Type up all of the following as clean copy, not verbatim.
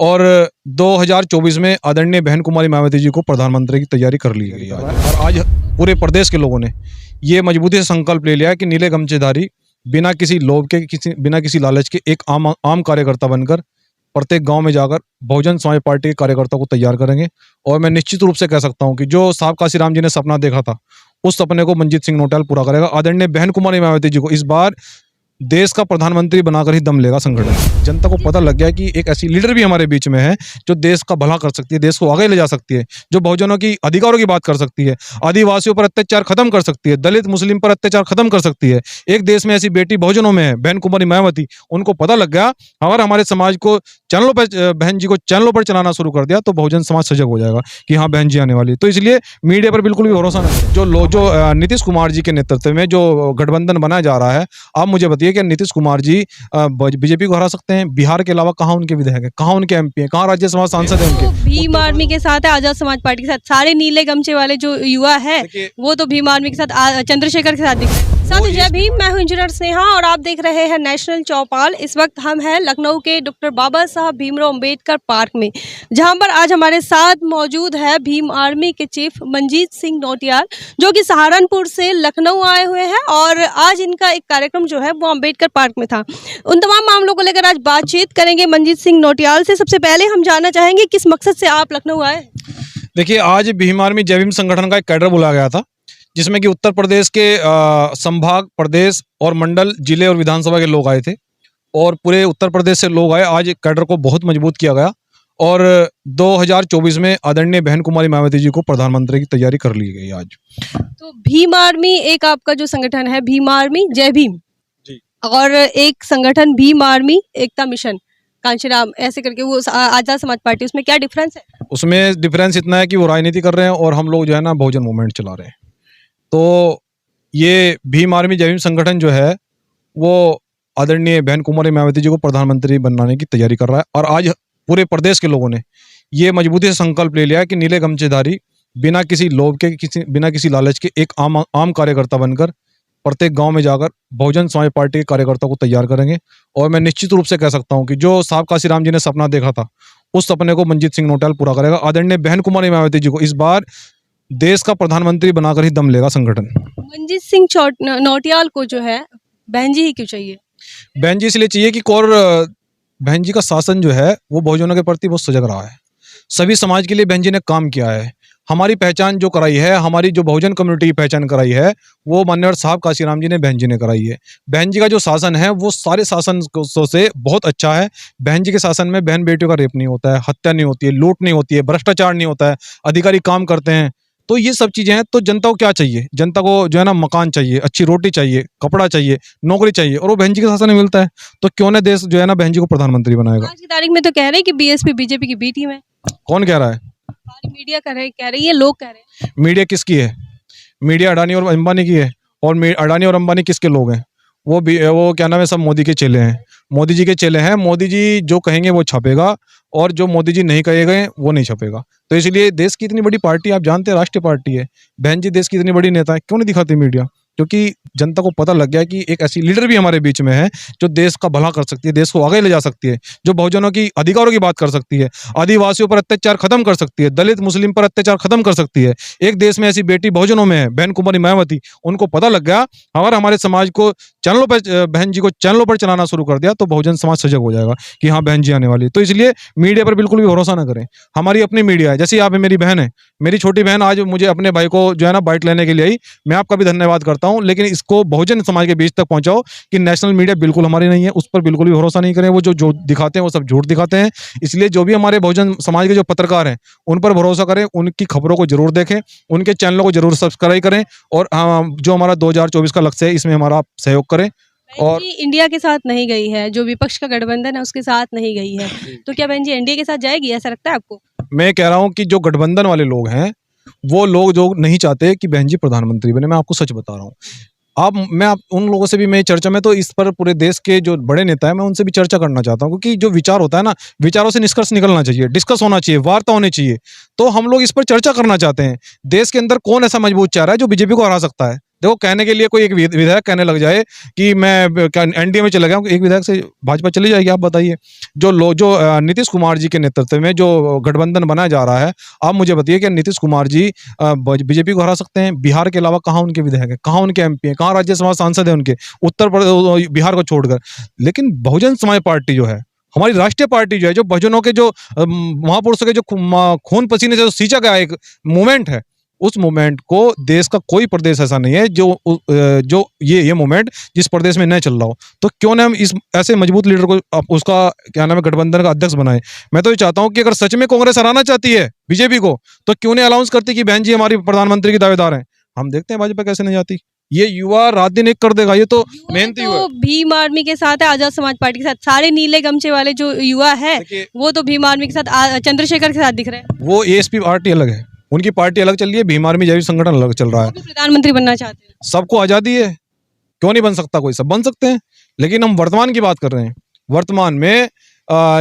और 2024 में आदरणीय बहन कुमारी मायावती जी को प्रधानमंत्री की तैयारी कर ली गई आज। और आज पूरे प्रदेश के लोगों ने ये मजबूती से संकल्प ले लिया है कि नीले गमछेधारी बिना किसी लोभ के, बिना किसी लालच के एक आम कार्यकर्ता बनकर प्रत्येक गांव में जाकर बहुजन समाज पार्टी के कार्यकर्ताओं को तैयार करेंगे। और मैं निश्चित रूप से कह सकता हूं कि जो साहब काशीराम जी ने सपना देखा था, उस सपने को मनजीत सिंह नौटियाल पूरा करेगा। आदरणीय बहन कुमारी मायावती जी को इस बार देश का प्रधानमंत्री बनाकर ही दम लेगा संगठन। जनता को पता लग गया कि एक ऐसी लीडर भी हमारे बीच में है जो देश का भला कर सकती है, देश को आगे ले जा सकती है, जो बहुजनों की अधिकारों की बात कर सकती है, आदिवासियों पर अत्याचार खत्म कर सकती है, दलित मुस्लिम पर अत्याचार खत्म कर सकती है। एक देश में ऐसी बेटी बहुजनों में है, बहन कुमारी मायावती। उनको पता लग गया, अगर हमारे समाज को चैनलों पर, बहन जी को चैनलों पर चलाना शुरू कर दिया तो बहुजन समाज सजग हो जाएगा कि हाँ बहन जी आने वाली। तो इसलिए मीडिया पर बिल्कुल भी भरोसा नहीं है। जो नीतीश कुमार जी के नेतृत्व में जो गठबंधन बनाया जा रहा है, आप मुझे बताइए कि नीतीश कुमार जी बीजेपी को हरा सकते हैं? बिहार के अलावा कहाँ उनके विधायक है, कहाँ उनके एमपी है, कहाँ राज्यसभा सांसद है उनके? भीम आर्मी के साथ है, आजाद समाज पार्टी के साथ, सारे नीले गमछे वाले जो युवा है वो तो भीम आर्मी के साथ, चंद्रशेखर के साथ दिख रहे हैं। साथ जय भीम, मैं हूं इंजीनियर स्नेहा और आप देख रहे हैं नेशनल चौपाल। इस वक्त हम हैं लखनऊ के डॉक्टर बाबा साहब भीमराव अंबेडकर पार्क में, जहां पर आज हमारे साथ मौजूद है भीम आर्मी के चीफ मनजीत सिंह नौटियाल, जो कि सहारनपुर से लखनऊ आए हुए हैं। और आज इनका एक कार्यक्रम जो है वो अंबेडकर पार्क में था। उन तमाम मामलों को लेकर आज बातचीत करेंगे मनजीत सिंह नौटियाल से। सबसे पहले हम जानना चाहेंगे किस मकसद से आप लखनऊ आए? देखिए, आज भीम आर्मी जय भीम संगठन का एक कैडर बुलाया गया था, जिसमें कि उत्तर प्रदेश के संभाग, प्रदेश और मंडल, जिले और विधानसभा के लोग आए थे और पूरे उत्तर प्रदेश से लोग आए। आज कैडर को बहुत मजबूत किया गया और 2024 में आदरणीय बहन कुमारी मायावती जी को प्रधानमंत्री की तैयारी कर ली गई आज। तो भीम आर्मी एक आपका जो संगठन है, भीम आर्मी जय भीम जी, और एक संगठन भीम आर्मी एकता मिशन कांशीराम, ऐसे करके वो आजाद समाज पार्टी, उसमें क्या डिफरेंस है? उसमें डिफरेंस इतना है कि वो राजनीति कर रहे हैं और हम लोग जो है ना बहुजन मूवमेंट चला रहे हैं। तो ये भीम आर्मी जय भीम संगठन जो है वो आदरणीय बहन कुमारी मायावती जी को प्रधानमंत्री बनाने की तैयारी कर रहा है। और आज पूरे प्रदेश के लोगों ने ये मजबूती से संकल्प ले लिया है कि नीले गमछेधारी बिना किसी लोभ के, बिना किसी लालच के एक आम कार्यकर्ता बनकर प्रत्येक गांव में जाकर बहुजन समाज पार्टी के कार्यकर्ताओं को तैयार करेंगे। और मैं निश्चित रूप से कह सकता हूं कि जो साहब काशीराम जी ने सपना देखा था, उस सपने को मनजीत सिंह नौटियाल पूरा करेगा। आदरणीय बहन कुमारी मायावती जी को इस बार देश का प्रधानमंत्री बनाकर ही दम लेगा संगठन। मनजीत सिंह नौटियाल को जो है बहन जी ही क्यों चाहिए? बहन जी इसलिए चाहिए कि कौर बहन जी का शासन जो है वो बहुजनों के प्रति बहुत सजग रहा है। सभी समाज के लिए बहन जी ने काम किया है। हमारी पहचान जो कराई है, हमारी जो बहुजन कम्युनिटी की पहचान कराई है, वो माननीय साहब काशीराम जी ने बहन जी ने कराई है। बहन जी का जो शासन है वो सारे शासन से बहुत अच्छा है। बहन जी के शासन में बहन बेटियों का रेप नहीं होता है, हत्या नहीं होती है, लूट नहीं होती है, भ्रष्टाचार नहीं होता है, अधिकारी काम करते हैं। तो ये सब चीजें हैं। तो जनता को क्या चाहिए? जनता को जो है ना मकान चाहिए, अच्छी रोटी चाहिए, कपड़ा चाहिए, नौकरी चाहिए, और वो बहन जी के शासन में मिलता है। तो क्यों ना देश जो है ना बहन जी को प्रधानमंत्री बनाएगा। आज की तारीख में तो कह रहे हैं कि बीएसपी बीजेपी की बी टीम है। कौन कह रहा है? सारी मीडिया कह रही है, लोग कह रहे हैं। मीडिया किसकी है? मीडिया अडानी और अंबानी की है। और अडानी और अंबानी किसके लोग हैं? वो क्या नाम है, सब मोदी के चेले हैं, मोदी जी के चेले हैं। मोदी जी जो कहेंगे वो छपेगा और जो मोदी जी नहीं कहेंगे वो नहीं छपेगा। तो इसलिए देश की इतनी बड़ी पार्टी, आप जानते हैं राष्ट्रीय पार्टी है, बहन जी देश की इतनी बड़ी नेता है, क्यों नहीं दिखाती मीडिया? क्योंकि जनता को पता लग गया कि एक ऐसी लीडर भी हमारे बीच में है जो देश का भला कर सकती है, देश को आगे ले जा सकती है, जो बहुजनों की अधिकारों की बात कर सकती है, आदिवासियों पर अत्याचार खत्म कर सकती है, दलित मुस्लिम पर अत्याचार खत्म कर सकती है। एक देश में ऐसी बेटी बहुजनों में है, बहन कुमारी मायावती। उनको पता लग गया, अगर हमारे समाज को चैनलों पर, बहन जी को चैनलों पर चलाना शुरू कर दिया तो बहुजन समाज सजग हो जाएगा कि हाँ बहन जी आने वाली। तो इसलिए मीडिया पर बिल्कुल भी भरोसा ना करें। हमारी अपनी मीडिया है। जैसे आप मेरी बहन है, मेरी छोटी बहन आज मुझे अपने भाई को जो है ना बाइट लेने के लिए आई, मैं आपका भी धन्यवाद करता हूं। लेकिन इसको बहुजन समाज के बीच तक पहुंचाओ कि नेशनल मीडिया बिल्कुल हमारी नहीं है, उस पर बिल्कुल भी भरोसा नहीं करें। वो जो दिखाते हैं वो सब झूठ दिखाते हैं। इसलिए जो भी हमारे बहुजन समाज के जो पत्रकार हैं उन पर भरोसा करें, उनकी खबरों को जरूर देखें, उनके चैनलों को जरूर सब्सक्राइब करें और जो हमारा 2024 का लक्ष्य है इसमें हमारा आप सहयोग करें। और इंडिया के साथ नहीं गई है, जो विपक्ष का गठबंधन है उसके साथ नहीं गई है, तो क्या बहन जी एनडीए के साथ जाएगी, ऐसा लगता है आपको? मैं कह रहा हूं कि जो गठबंधन वाले लोग हैं वो लोग जो नहीं चाहते कि बहन जी प्रधानमंत्री बने, मैं आपको सच बता रहा हूं। मैं उन लोगों से भी मैं चर्चा में, तो इस पर पूरे देश के जो बड़े नेता है मैं उनसे भी चर्चा करना चाहता हूं, क्योंकि जो विचार होता है ना, विचारों से निष्कर्ष निकलना चाहिए, डिस्कस होना चाहिए, वार्ता होनी चाहिए। तो हम लोग इस पर चर्चा करना चाहते हैं। देश के अंदर कौन ऐसा मजबूत चेहरा है जो बीजेपी को हरा सकता है? देखो कहने के लिए कोई एक विधायक कहने लग जाए कि मैं क्या एनडीए में चला गया हूं, एक विधायक से भाजपा चली जाएगी? आप बताइए। जो नीतीश कुमार जी के नेतृत्व में जो गठबंधन बनाया जा रहा है, आप मुझे बताइए कि नीतीश कुमार जी बीजेपी को हरा सकते हैं? बिहार के अलावा कहाँ उनके विधायक है, कहाँ उनके एमपी है, कहाँ राज्यसभा सांसद है उनके, उत्तर प्रदेश बिहार को छोड़कर? लेकिन बहुजन समाज पार्टी जो है, हमारी राष्ट्रीय पार्टी जो है, जो बहुजनों के जो महापुरुषों के जो खून पसीने से जो सींचा गया एक मूवमेंट है, उस मूवमेंट को देश का कोई प्रदेश ऐसा नहीं है जो ये मूवमेंट जिस प्रदेश में नहीं चल रहा हो। तो क्यों ना हम इस ऐसे मजबूत लीडर को उसका क्या नाम है गठबंधन का अध्यक्ष बनाए। मैं तो ये चाहता हूं कि अगर सच में कांग्रेस हराना चाहती है बीजेपी को, तो क्यों नहीं अनाउंस करती कि बहन जी हमारी प्रधानमंत्री की दावेदार हैं। हम देखते हैं भाजपा कैसे नहीं जाती। ये युवा रात दिन एक कर देगा, ये तो मेहनती युवा तो भीम आर्मी के साथ है, आजाद समाज पार्टी के साथ। सारे नीले गमछे वाले जो युवा है वो तो भीम आर्मी के साथ, चंद्रशेखर के साथ दिख रहे हैं। वो एएसपी पार्टी अलग है, उनकी पार्टी अलग चल रही है, भीम आर्मी जैविक संगठन अलग चल रहा है। प्रधानमंत्री बनना चाहते हैं, सबको आजादी है, क्यों नहीं बन सकता कोई? सब बन सकते हैं। लेकिन हम वर्तमान की बात कर रहे हैं। वर्तमान में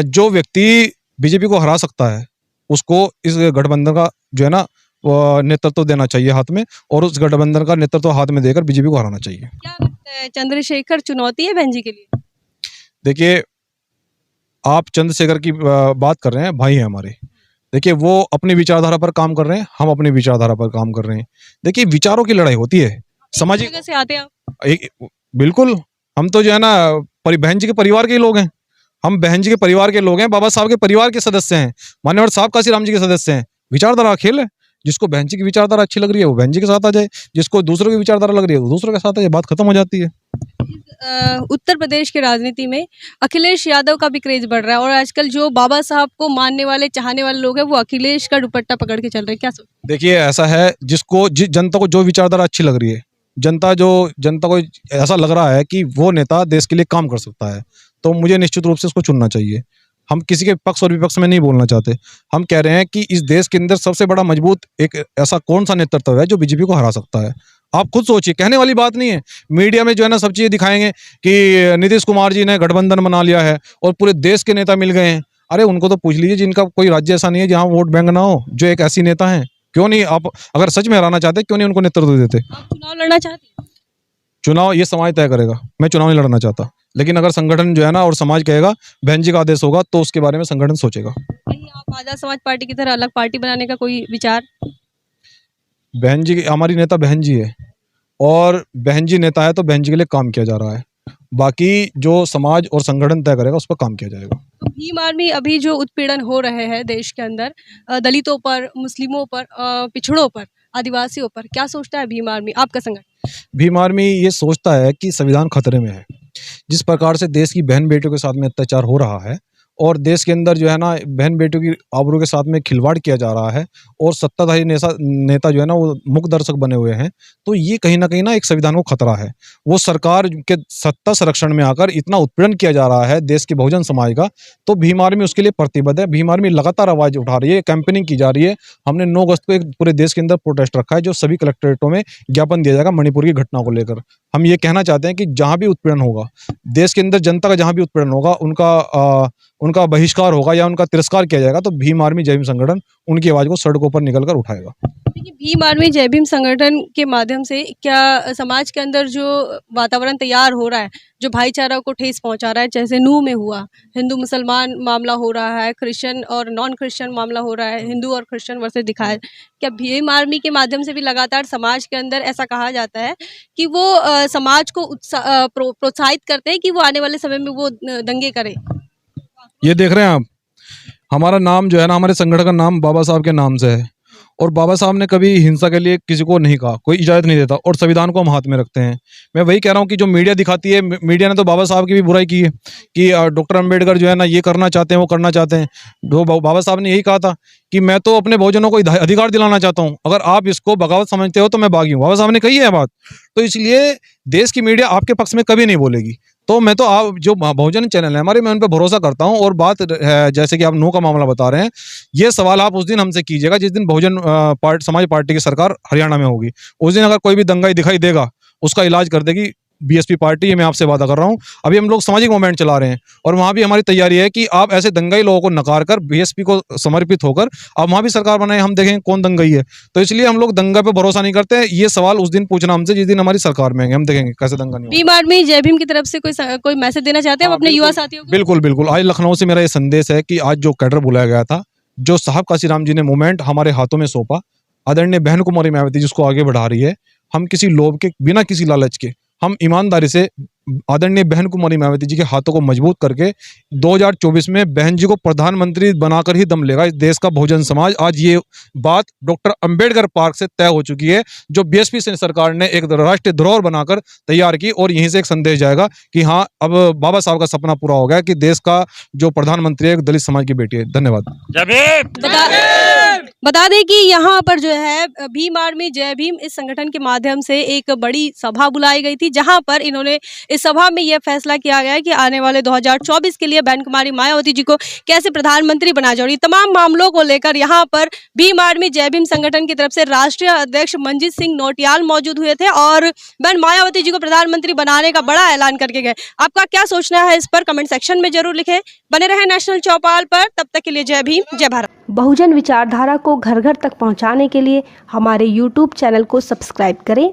जो व्यक्ति बीजेपी को हरा सकता है उसको इस गठबंधन का जो है ना नेतृत्व देना चाहिए हाथ में, और उस गठबंधन का नेतृत्व हाथ में देकर बीजेपी को हराना चाहिए। क्या लगता है चंद्रशेखर चुनौती है बहन जी के लिए? देखिए, आप चंद्रशेखर की बात कर रहे हैं, भाई हैं हमारे। देखिए, वो अपनी विचारधारा पर काम कर रहे हैं, हम अपनी विचारधारा पर काम कर रहे हैं। देखिए, विचारों की लड़ाई होती है, सामाजिक जगह से आते हैं आप। बिल्कुल। हम तो जो है ना बहन जी के परिवार के लोग हैं, हम बहन जी के परिवार के लोग हैं, बाबा साहब के परिवार के सदस्य हैं, मान्यवर साहब काशीराम जी के सदस्य हैं। विचारधारा खेल है, जिसको बहन जी की विचारधारा अच्छी लग रही है वो बहन जी के साथ आ जाए, जिसको दूसरों की विचारधारा लग रही है वो दूसरों के साथ आ जाए, बात खत्म हो जाती है। उत्तर प्रदेश की राजनीति में अखिलेश यादव का भी क्रेज बढ़ रहा है, और आजकल जो बाबा साहब को मानने वाले चाहने वाले लोग हैं वो अखिलेश का दुपट्टा पकड़ के चल रहे हैं। क्या सोच? देखिए, ऐसा है, जनता को जो विचारधारा अच्छी लग रही है, जनता को ऐसा लग रहा है कि वो नेता देश के लिए काम कर सकता है, तो मुझे निश्चित रूप से उसको चुनना चाहिए। हम किसी के पक्ष और विपक्ष में नहीं बोलना चाहते। हम कह रहे हैं कि इस देश के अंदर सबसे बड़ा मजबूत एक ऐसा कौन सा नेतृत्व है जो बीजेपी को हरा सकता है। आप खुद सोचिए, कहने वाली बात नहीं है। मीडिया में जो है ना सब चीजें दिखाएंगे कि नीतीश कुमार जी ने गठबंधन बना लिया है और पूरे देश के नेता मिल गए हैं। अरे उनको तो पूछ लीजिए जिनका कोई राज्य ऐसा नहीं है जहां वोट बैंक ना हो, जो एक ऐसी नेता है। क्यों नहीं, आप अगर सच में हराना चाहते क्यों नहीं उनको नेतृत्व देते? आप चुनाव लड़ना चाहते हैं? चुनाव ये समाज तय करेगा, मैं चुनाव नहीं लड़ना चाहता। लेकिन अगर संगठन जो है ना और समाज कहेगा बहन जी का आदेश होगा तो उसके बारे में संगठन सोचेगा। कहीं आप आजाद समाज पार्टी की तरह अलग पार्टी बनाने का कोई विचार? बहन जी हमारी नेता बहन जी है, और बहन जी नेता है तो बहन जी के लिए काम किया जा रहा है। बाकी जो समाज और संगठन तय करेगा उस पर काम किया जाएगा। तो भीम आर्मी अभी जो उत्पीड़न हो रहे हैं देश के अंदर, दलितों पर, मुस्लिमों पर, पिछड़ों पर, आदिवासियों पर, क्या सोचता है भीम आर्मी, आपका संगठन? भीम आर्मी ये सोचता है कि संविधान खतरे में है। जिस प्रकार से देश की बहन बेटियों के साथ में अत्याचार हो रहा है और देश के अंदर जो है ना बहन बेटियों की आबरू के साथ में खिलवाड़ किया जा रहा है, और सत्ताधारी नेता जो है ना वो मुख्य दर्शक बने हुए हैं, तो ये कहीं ना एक संविधान को खतरा है। वो सरकार के सत्ता संरक्षण में आकर इतना उत्पीड़न किया जा रहा है देश के बहुजन समाज का, तो भीम आर्मी उसके लिए प्रतिबद्ध है। भीम आर्मी लगातार आवाज उठा रही है, कैंपेनिंग की जा रही है। हमने 9 अगस्त को एक पूरे देश के अंदर प्रोटेस्ट रखा है, जो सभी कलेक्ट्रेटों में ज्ञापन दिया जाएगा मणिपुर की घटना को लेकर। हम ये कहना चाहते हैं कि जहां भी उत्पीड़न होगा, देश के अंदर जनता का जहां भी उत्पीड़न होगा, उनका बहिष्कार होगा या उनका तिरस्कार किया जाएगा, तो भीम आर्मी जय भीम संगठन उनकी आवाज को सड़कों पर निकलकर उठाएगा। देखिए, भीम आर्मी जय भीम संगठन के माध्यम से क्या समाज के अंदर जो वातावरण तैयार हो रहा है, जो भाईचारा को ठेस पहुंचा रहा है, जैसे नूह में हुआ, हिंदू मुसलमान मामला हो रहा है, क्रिश्चियन और नॉन क्रिश्चियन मामला हो रहा है, हिंदू और क्रिश्चियन वर्सेस दिखाए, क्या भीम आर्मी के माध्यम से भी लगातार समाज के अंदर ऐसा कहा जाता है कि वो समाज को प्रोत्साहित करते हैं कि वो आने वाले समय में वो दंगे करे? ये देख रहे हैं आप, हमारा नाम जो है ना, हमारे संगठन का नाम बाबा साहब के नाम से है, और बाबा साहब ने कभी हिंसा के लिए किसी को नहीं कहा, कोई इजाजत नहीं देता, और संविधान को हम हाथ में रखते हैं। मैं वही कह रहा हूँ कि जो मीडिया दिखाती है, मीडिया ने तो बाबा साहब की भी बुराई की है कि डॉक्टर अंबेडकर जो है ना ये करना चाहते हैं, वो करना चाहते हैं। बाबा साहब ने यही कहा था कि मैं तो अपने बहुजनों को अधिकार दिलाना चाहता हूँ, अगर आप इसको बगावत समझते हो तो मैं बागी हूँ। बाबा साहब ने कही है बात। तो इसलिए देश की मीडिया आपके पक्ष में कभी नहीं बोलेगी। तो मैं तो आप जो बहुजन चैनल है हमारे, मैं उन पर भरोसा करता हूं। और बात जैसे कि आप नूह का मामला बता रहे हैं, ये सवाल आप उस दिन हमसे कीजिएगा जिस दिन बहुजन समाज पार्टी की सरकार हरियाणा में होगी। उस दिन अगर कोई भी दंगाई दिखाई देगा, उसका इलाज कर देगी बीएसपी पार्टी, ये मैं आपसे वादा कर रहा हूँ। अभी हम लोग सामाजिक मूवमेंट चला रहे हैं और वहाँ भी हमारी तैयारी है कि आप ऐसे दंगाई लोगों को नकार कर बीएसपी को समर्पित होकर आप वहाँ भी सरकार बनाए, हम देखेंगे कौन दंगाई है। तो इसलिए हम लोग दंगा पे भरोसा नहीं करते। ये सवाल उस दिन पूछना हमसे जिस दिन हमारी सरकार में आएंगे, हम देखेंगे कैसे दंगा नहीं होगा। भीम आर्मी जय भीम की तरफ से कोई मैसेज देना चाहते हैं आप अपने युवा साथियों को? बिल्कुल बिल्कुल। आज लखनऊ से मेरा ये संदेश है कि आज जो कैडर बुलाया गया था, जो साहब काशीराम जी ने मूवमेंट हमारे हाथों में सौंपा, आदरणीय बहन कुमारी मायावती जिसको आगे बढ़ा रही है, हम किसी लोभ के, बिना किसी लालच के, हम ईमानदारी से आदरणीय बहन कुमारी मायावती जी के हाथों को मजबूत करके 2024 में बहन जी को प्रधानमंत्री बनाकर ही दम लेगा इस देश का बहुजन समाज। आज ये बात डॉक्टर अंबेडकर पार्क से तय हो चुकी है, जो बीएसपी से सरकार ने एक राष्ट्रीय धरोहर बनाकर तैयार की, और यहीं से एक संदेश जाएगा कि हाँ, अब बाबा साहब का सपना पूरा हो गया कि देश का जो प्रधानमंत्री है एक दलित समाज की बेटी है। धन्यवाद। बता दें कि यहाँ पर जो है भीम आर्मी जय भीम इस संगठन के माध्यम से एक बड़ी सभा बुलाई गई थी, जहां पर इन्होंने इस सभा में यह फैसला किया गया कि आने वाले 2024 के लिए बहन कुमारी मायावती जी को कैसे प्रधानमंत्री बनाया जाए। तमाम मामलों को लेकर यहाँ पर भीम आर्मी जय भीम संगठन की तरफ से राष्ट्रीय अध्यक्ष मंजीत सिंह नौटियाल मौजूद हुए थे और बहन मायावती जी को प्रधानमंत्री बनाने का बड़ा ऐलान करके गए। आपका क्या सोचना है इस पर कमेंट सेक्शन में जरूर लिखें। बने रहे नेशनल चौपाल पर, तब तक के लिए जय भीम जय भारत। बहुजन विचारधारा को घर घर तक पहुंचाने के लिए हमारे YouTube चैनल को सब्सक्राइब करें,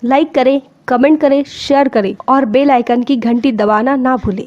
लाइक करें, कमेंट करें, शेयर करें और बेल आइकन की घंटी दबाना ना भूलें।